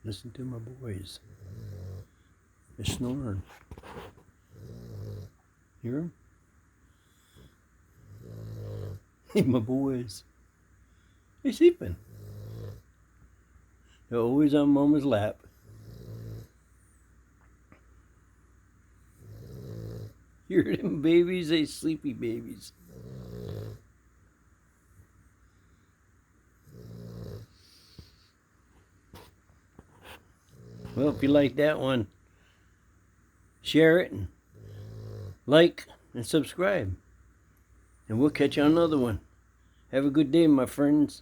Listen to my boys. They're snoring. Hear them? Hey, my boys. They're sleeping. They're always on Mama's lap. You hear them babies? They sleepy babies. Well, if you like that one, share it and like and subscribe. And we'll catch you on another one. Have a good day, my friends.